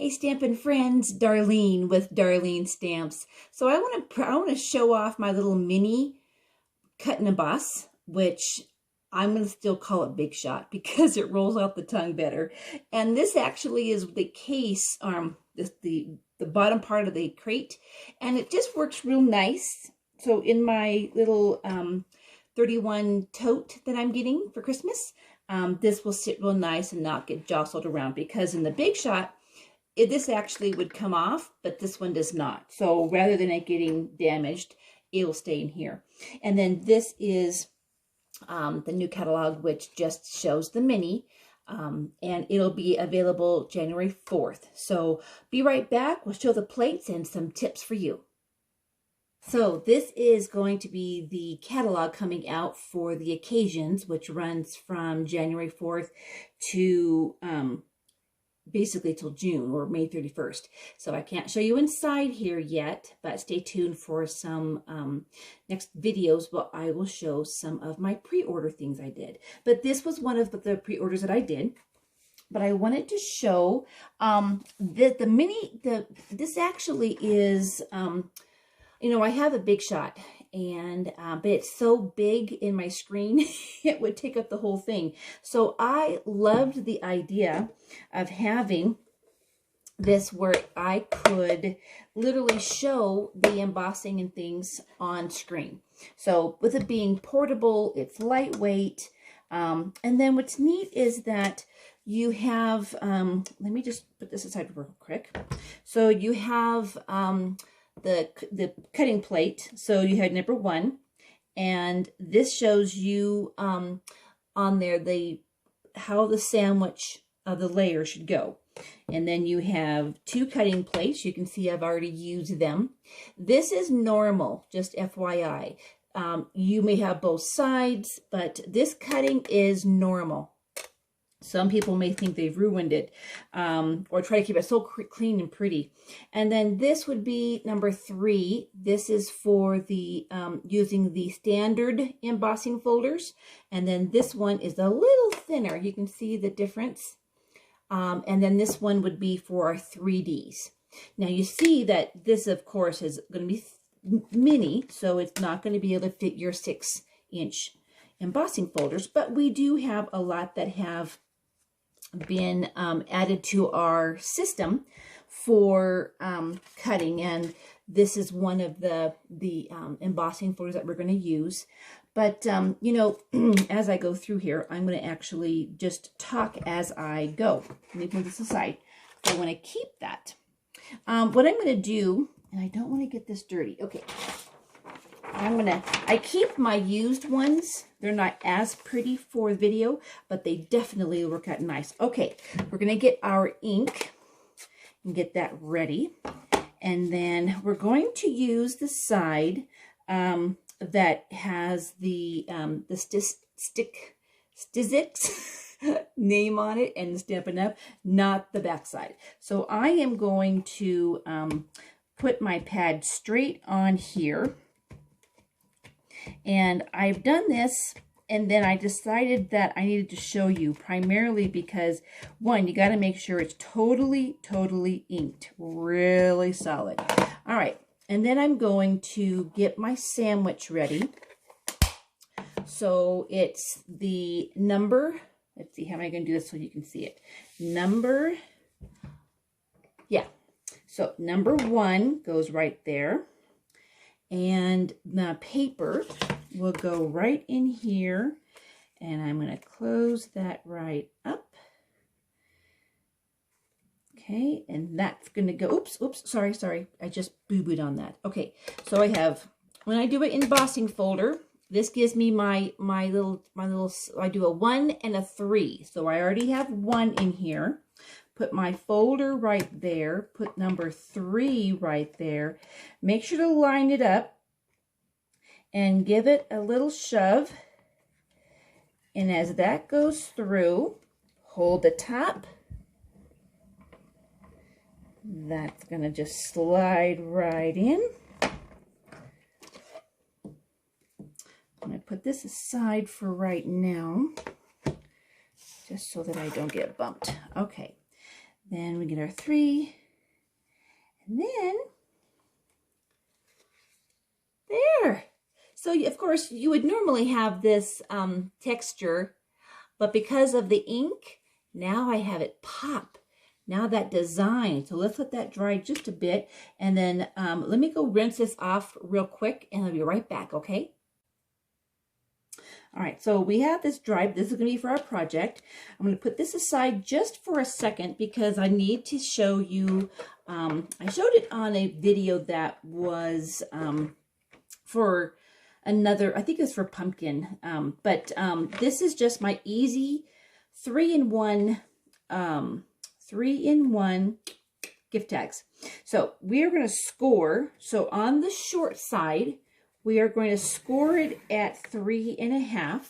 Hey Stampin' friends, Darlene with Darlene Stamps. So I want to show off my little mini cut and emboss, which I'm going to still call it Big Shot because it rolls off the tongue better. And this actually is the case, the bottom part of the crate, and it just works real nice. So in my little 31 tote that I'm getting for Christmas, this will sit real nice and not get jostled around, because in the Big Shot, this actually would come off, but this one does not. So rather than it getting damaged, it will stay in here. And then this is the new catalog, which just shows the mini, and it'll be available January 4th. So be right back. We'll show the plates and some tips for you. So this is going to be the catalog coming out for the occasions, which runs from January 4th to basically till June or May 31st. So I can't show you inside here yet, but stay tuned for some next videos. Well, I will show some of my pre-order things I did. But this was one of the pre-orders that I did. But I wanted to show that this actually is, you know, I have a Big Shot, and but it's so big in my screen it would take up the whole thing. So I loved the idea of having this where I could literally show the embossing and things on screen. So with it being portable, it's lightweight, and then what's neat is that you have let me just put this aside real quick. So you have the cutting plate. So you had number 1, and this shows you on there how the sandwich of the layer should go. And then you have 2 cutting plates. You can see I've already used them. This is normal, just FYI. You may have both sides, but this cutting is normal. Some people may think they've ruined it, or try to keep it so clean and pretty. And then this would be number 3. This is for the using the standard embossing folders. And then this one is a little thinner. You can see the difference. And then this one would be for our 3Ds. Now you see that this, of course, is going to be mini, so it's not going to be able to fit your 6-inch embossing folders. But we do have a lot that have been added to our system for cutting, and this is one of the embossing folders that we're going to use. But you know, as I go through here, I'm going to actually just talk as I go. Let me put this aside. So I want to keep that. What I'm going to do, and I don't want to get this dirty. Okay. I keep my used ones. They're not as pretty for video, but they definitely work out nice. Okay, we're going to get our ink and get that ready. And then we're going to use the side that has the Stizzix name on it and the Stampin' Up, not the back side. So I am going to put my pad straight on here. And I've done this, and then I decided that I needed to show you, primarily because, one, you got to make sure it's totally inked, really solid. All right, and then I'm going to get my sandwich ready. So it's the number, let's see, how am I going to do this so you can see it? So number 1 goes right there. And the paper will go right in here, and I'm going to close that right up. Okay, and that's going to go, oops, sorry, I just boo-booed on that. Okay, so I have, when I do an embossing folder, this gives me my little, I do a 1 and a 3. So I already have 1 in here. Put my folder right there, put number 3 right there. Make sure to line it up and give it a little shove. And as that goes through, hold the top. That's going to just slide right in. I'm going to put this aside for right now, just so that I don't get bumped. Okay. Then we get our 3. And then, there. So, of course, you would normally have this texture, but because of the ink, now I have it pop. Now that design. So let's let that dry just a bit. And then let me go rinse this off real quick, and I'll be right back, okay? All right, so we have this dried. This is going to be for our project. I'm going to put this aside just for a second because I need to show you. I showed it on a video that was for another, I think it was for pumpkin. But this is just my easy 3-in-1 gift tags. So we are going to score. So on the short side, we are going to score it at 3.5.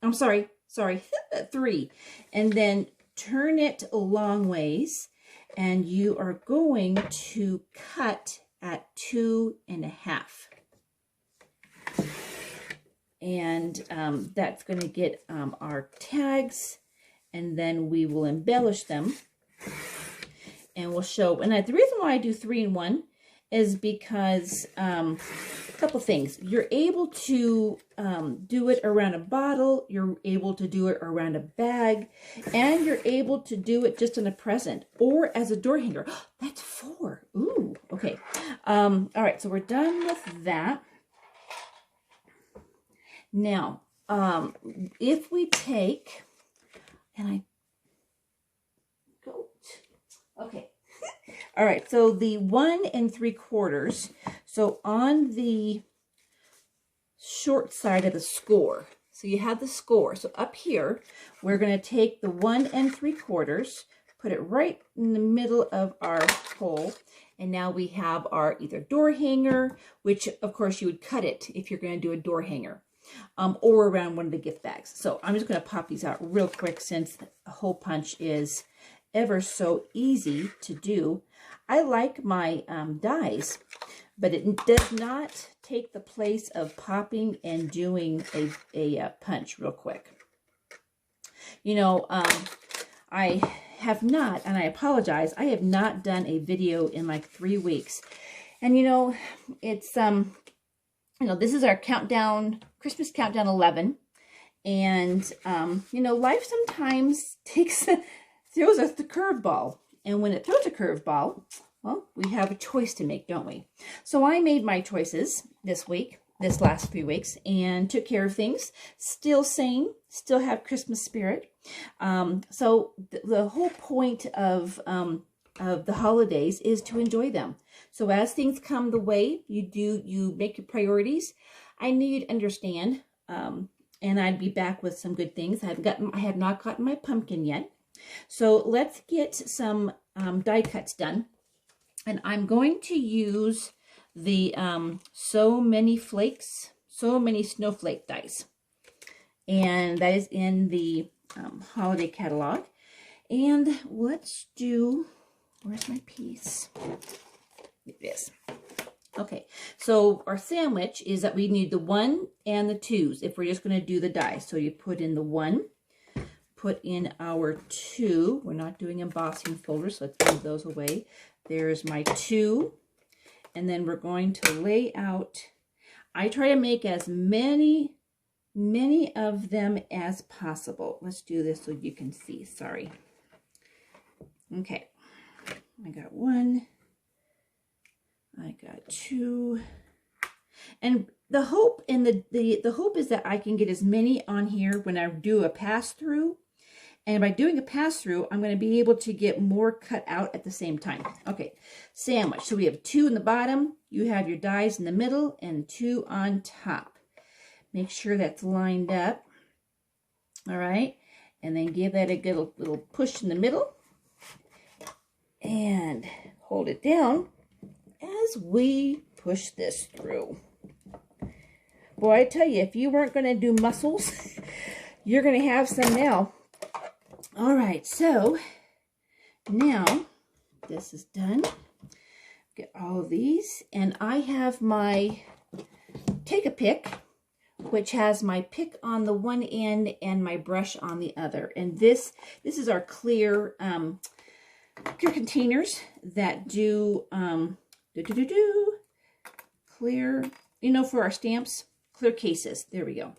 I'm sorry, 3. And then turn it a long ways. And you are going to cut at 2.5. And that's going to get our tags. And then we will embellish them. And we'll show. And the reason why I do 3-in-1 is because a couple things. You're able to do it around a bottle. You're able to do it around a bag. And you're able to do it just in a present or as a door hanger. That's 4. Ooh, okay. All right, so we're done with that. Now, if we take, and I go, okay. All right, so the 1 3/4. So on the short side of the score, so you have the score. So up here, we're going to take the 1 3/4, put it right in the middle of our hole, and now we have our either door hanger, which of course you would cut it if you're going to do a door hanger, or around one of the gift bags. So I'm just going to pop these out real quick since the hole punch is ever so easy to do. I like my dies, but it does not take the place of popping and doing a punch real quick. You know, I have not, and I apologize, I have not done a video in like 3 weeks. And you know, it's, you know, this is our countdown, Christmas countdown 11. And, you know, life sometimes throws us the curveball. And when it throws a curveball, well, we have a choice to make, don't we? So I made my choices this last few weeks, and took care of things. Still sane, still have Christmas spirit. So the whole point of the holidays is to enjoy them. So as things come the way, you make your priorities. I need you to understand, and I'd be back with some good things. I have not gotten my pumpkin yet. So let's get some die cuts done. And I'm going to use the So Many Snowflake dies. And that is in the holiday catalog. And let's do, where's my piece? This. Okay, so our sandwich is that we need the 1 and the 2s if we're just going to do the die. So you put in the 1. Put in our 2. We're not doing embossing folders, so let's move those away. There's my 2. And then we're going to lay out. I try to make as many of them as possible. Let's do this so you can see. Sorry. Okay. I got 1. I got 2. And the hope the hope is that I can get as many on here when I do a pass through. And by doing a pass-through, I'm going to be able to get more cut out at the same time. Okay, sandwich. So we have 2 in the bottom. You have your dies in the middle and 2 on top. Make sure that's lined up. All right. And then give that a good little push in the middle. And hold it down as we push this through. Boy, I tell you, if you weren't going to do muscles, you're going to have some now. All right, so now this is done. Get all of these, and I have my Take a Pick, which has my pick on the one end and my brush on the other. And this is our clear clear containers that do, clear, you know, for our stamps, clear cases. There we go.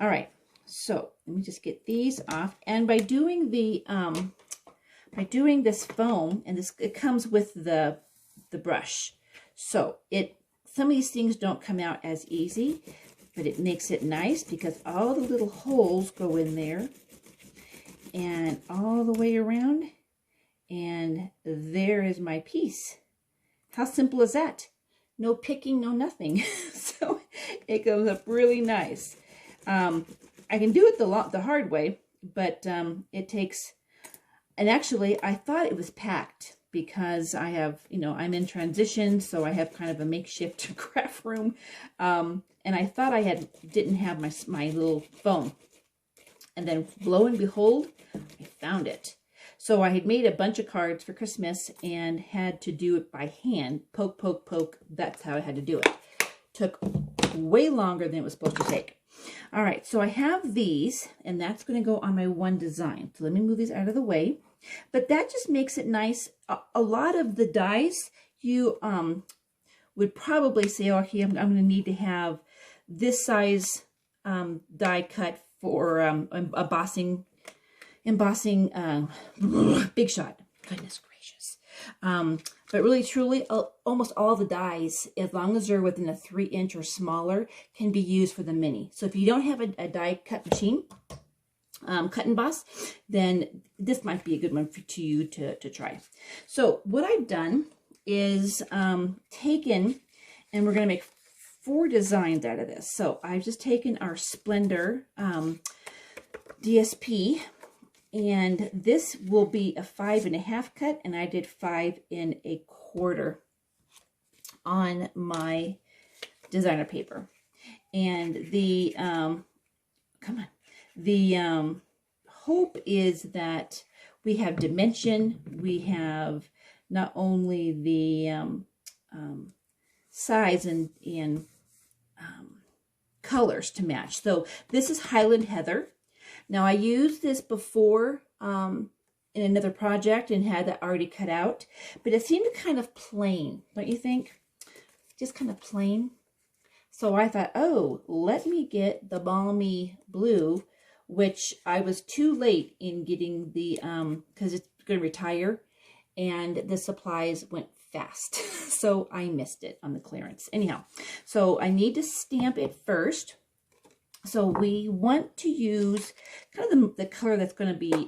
All right, so let me just get these off. And by doing the, by doing this foam, and this, it comes with the brush. So some of these things don't come out as easy, but it makes it nice because all the little holes go in there and all the way around. And there is my piece. How simple is that? No picking, no nothing. So it comes up really nice. I can do it the hard way, but it takes, and actually I thought it was packed because I have, you know, I'm in transition, so I have kind of a makeshift craft room. And I thought I didn't have my little foam. And then lo and behold, I found it. So I had made a bunch of cards for Christmas and had to do it by hand. Poke, poke, poke. That's how I had to do it. Took way longer than it was supposed to take. All right, so I have these, and that's going to go on my one design. So let me move these out of the way. But that just makes it nice. A lot of the dies, you would probably say, oh, okay, I'm going to need to have this size die cut for embossing big shot. Goodness gracious. But really, truly, almost all the dies, as long as they're within a 3-inch or smaller, can be used for the mini. So if you don't have a die cut machine, cut and emboss, then this might be a good one for you to try. So what I've done is taken, and we're going to make 4 designs out of this. So I've just taken our Splendor DSP, and this will be a 5.5 cut, and I did 5 1/4 on my designer paper. And the the hope is that we have dimension, we have not only the size and colors to match. So this is Highland Heather. Now I used this before in another project and had that already cut out, but it seemed kind of plain, don't you think? Just kind of plain. So I thought, oh, let me get the Balmy Blue, which I was too late in getting the, because it's going to retire, and the supplies went fast. So I missed it on the clearance. Anyhow, so I need to stamp it first. So we want to use kind of the color that's going to be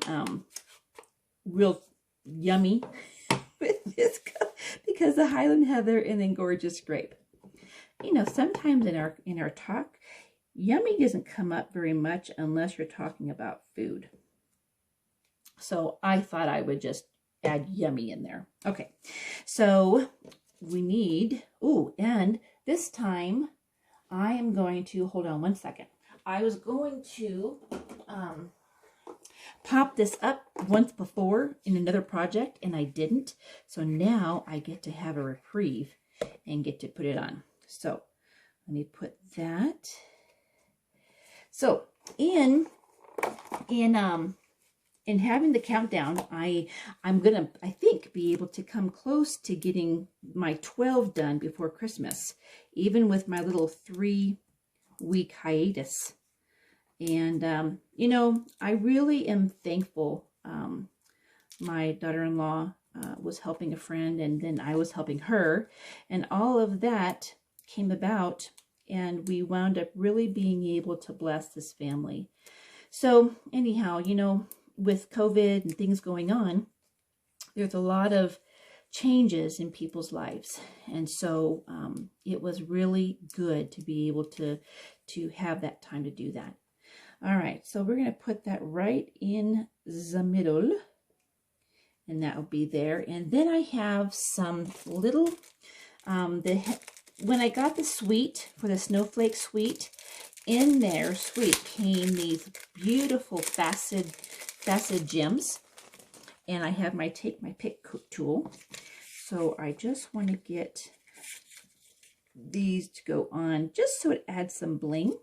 real yummy with this color, because the Highland Heather and then Gorgeous Grape. You know, sometimes in our talk, yummy doesn't come up very much unless you're talking about food. So I thought I would just add yummy in there. Okay, so we need, ooh, and this time I am going to, hold on one second. I was going to pop this up once before in another project, and I didn't. So now I get to have a reprieve and get to put it on. So let me put that. So in having the countdown, I'm gonna, I think, be able to come close to getting my 12 done before Christmas, even with my little 3-week hiatus. And you know, I really am thankful. My daughter-in-law was helping a friend, and then I was helping her, and all of that came about, and we wound up really being able to bless this family. So anyhow, you know, with COVID and things going on, there's a lot of changes in people's lives. And so it was really good to be able to have that time to do that. All right, so we're going to put that right in the middle, and that will be there. And then I have some little, when I got the suite for the snowflake suite, in their suite came these beautiful facet gems, and I have my take my pick tool. So I just want to get these to go on just so it adds some bling.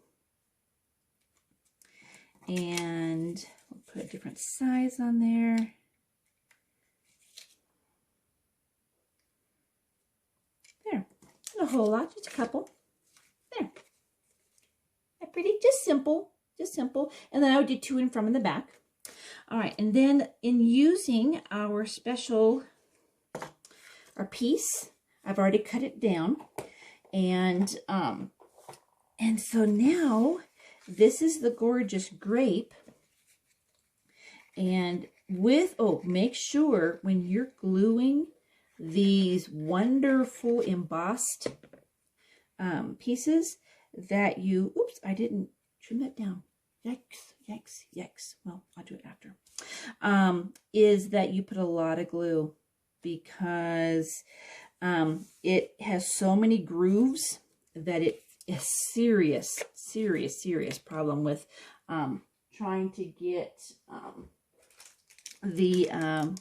And we'll put a different size on there. Not a whole lot, just a couple. There. That pretty? Just simple. Just simple. And then I would do to and from in the back. All right, and then in using our special, our piece, I've already cut it down. And so now this is the gorgeous grape. And with, oh, make sure when you're gluing these wonderful embossed pieces that you, oops, I didn't trim that down. Yikes, yikes, yikes. Well, I'll do it after. Is that you put a lot of glue, because it has so many grooves that it is serious problem with trying to get the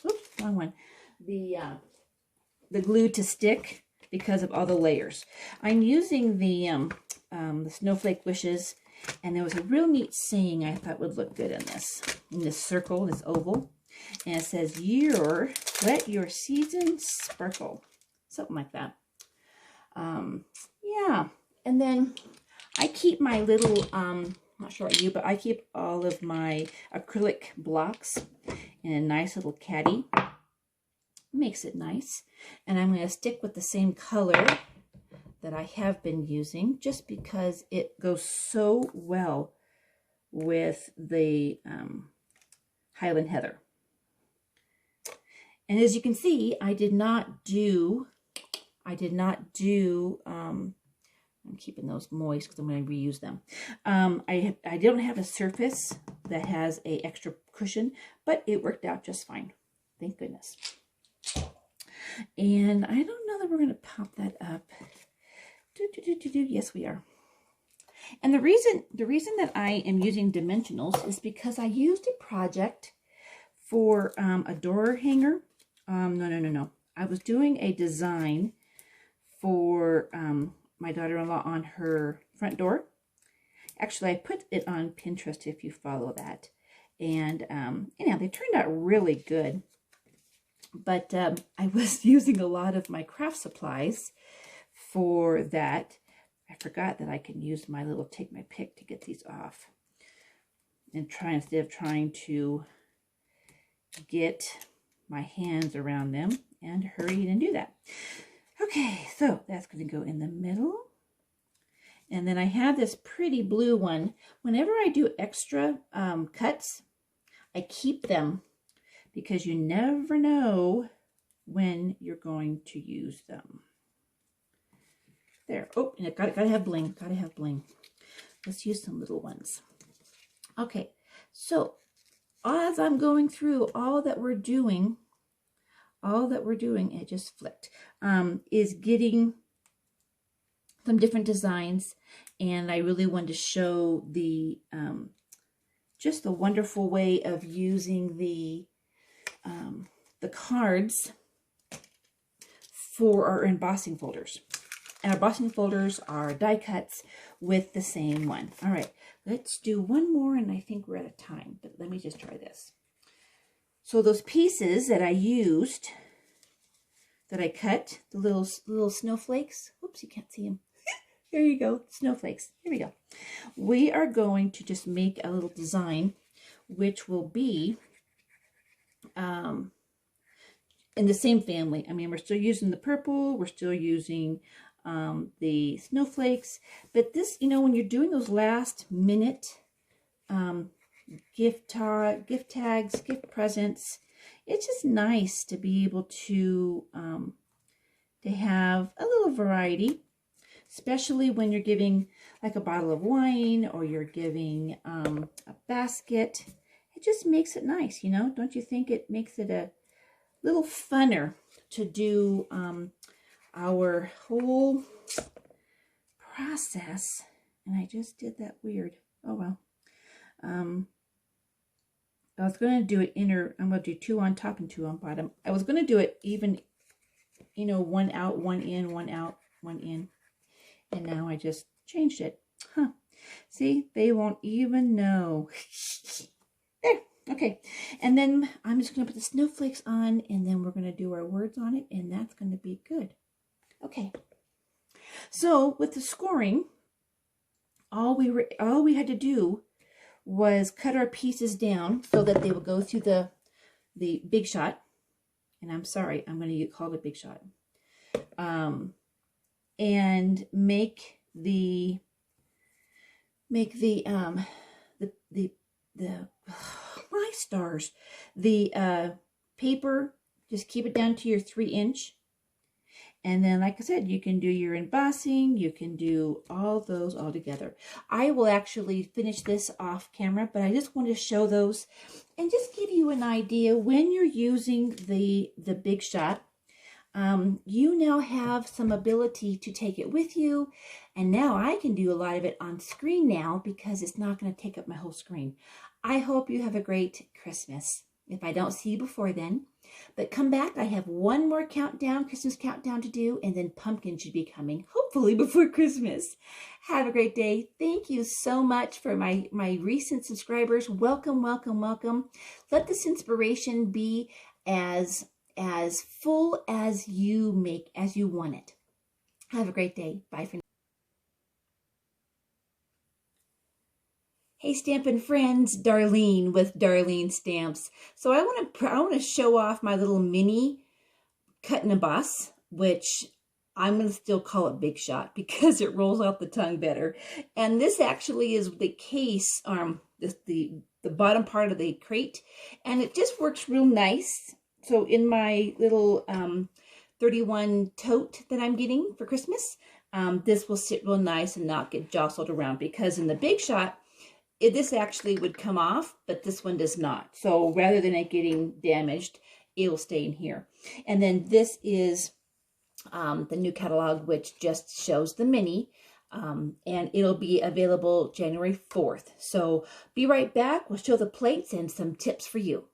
oops, wrong one, the glue to stick because of all the layers. I'm using the snowflake wishes, and there was a real neat saying I thought would look good in this circle, this oval, and it says, let your seasons sparkle," something like that. Yeah, and then I keep my little not sure about you, but I keep all of my acrylic blocks in a nice little caddy. Makes it nice. And I'm going to stick with the same color that I have been using, just because it goes so well with the Highland Heather. And as you can see, I did not do I'm keeping those moist because I'm going to reuse them. I don't have a surface that has a extra cushion, but it worked out just fine. Thank goodness. And I don't know that we're going to pop that up. Yes, we are. And the reason that I am using dimensionals is because I used a project for a door hanger. No. I was doing a design for my daughter-in-law on her front door. Actually, I put it on Pinterest if you follow that. And anyhow, they turned out really good. But I was using a lot of my craft supplies for that. I forgot that I can use my little take my pick to get these off. And instead of trying to get my hands around them and hurry and do that. Okay, so that's going to go in the middle. And then I have this pretty blue one. Whenever I do extra cuts, I keep them because you never know when you're going to use them. There. Oh, and it gotta have bling. Gotta have bling. Let's use some little ones. Okay, so as I'm going through all that we're doing, it just flipped, is getting some different designs. And I really wanted to show the just the wonderful way of using the cards for our embossing folders. And our embossing folders are die cuts with the same one. All right, let's do one more, and I think we're out of time, but let me just try this. So those pieces that I used, that I cut, the little snowflakes. Oops, you can't see them. There you go, snowflakes. Here we go. We are going to just make a little design, which will be in the same family. I mean, we're still using the purple, we're still using the snowflakes, but this, you know, when you're doing those last minute gift tags, gift presents, it's just nice to be able to have a little variety, especially when you're giving like a bottle of wine or you're giving a basket. It just makes it nice, you know? Don't you think it makes it a little funner to do our whole process? And I just did that weird. Oh well. I was going to do it inner. I'm going to do 2 on top and 2 on bottom. I was going to do it even, you know, 1 out, 1 in, 1 out, 1 in. And now I just changed it. Huh. See, they won't even know. There. Okay. And then I'm just going to put the snowflakes on, and then we're going to do our words on it, and that's going to be good. Okay. So with the scoring, all we had to do was cut our pieces down so that they would go through the Big Shot. And I'm sorry, I'm going to call it Big Shot. And make the my stars, the paper, just keep it down to your 3-inch. And then, like I said, you can do your embossing, you can do all those all together. I will actually finish this off camera, but I just want to show those and just give you an idea when you're using the Big Shot. You now have some ability to take it with you, and now I can do a lot of it on screen now because it's not going to take up my whole screen. I hope you have a great Christmas. If I don't see you before then, but come back. I have one more countdown, Christmas countdown to do, and then pumpkin should be coming, hopefully before Christmas. Have a great day. Thank you so much for my recent subscribers. Welcome, welcome, welcome. Let this inspiration be as full as you want it. Have a great day. Bye for now. Hey Stampin' friends, Darlene with Darlene Stamps. So I want to show off my little mini cut and emboss, which I'm going to still call it Big Shot because it rolls off the tongue better. And this actually is the case, the bottom part of the crate, and it just works real nice. So in my little 31 tote that I'm getting for Christmas, this will sit real nice and not get jostled around, because in the Big Shot, this actually would come off, but this one does not. So rather than it getting damaged, it will stay in here. And then this is the new catalog, which just shows the mini, and it'll be available January 4th. So be right back. We'll show the plates and some tips for you.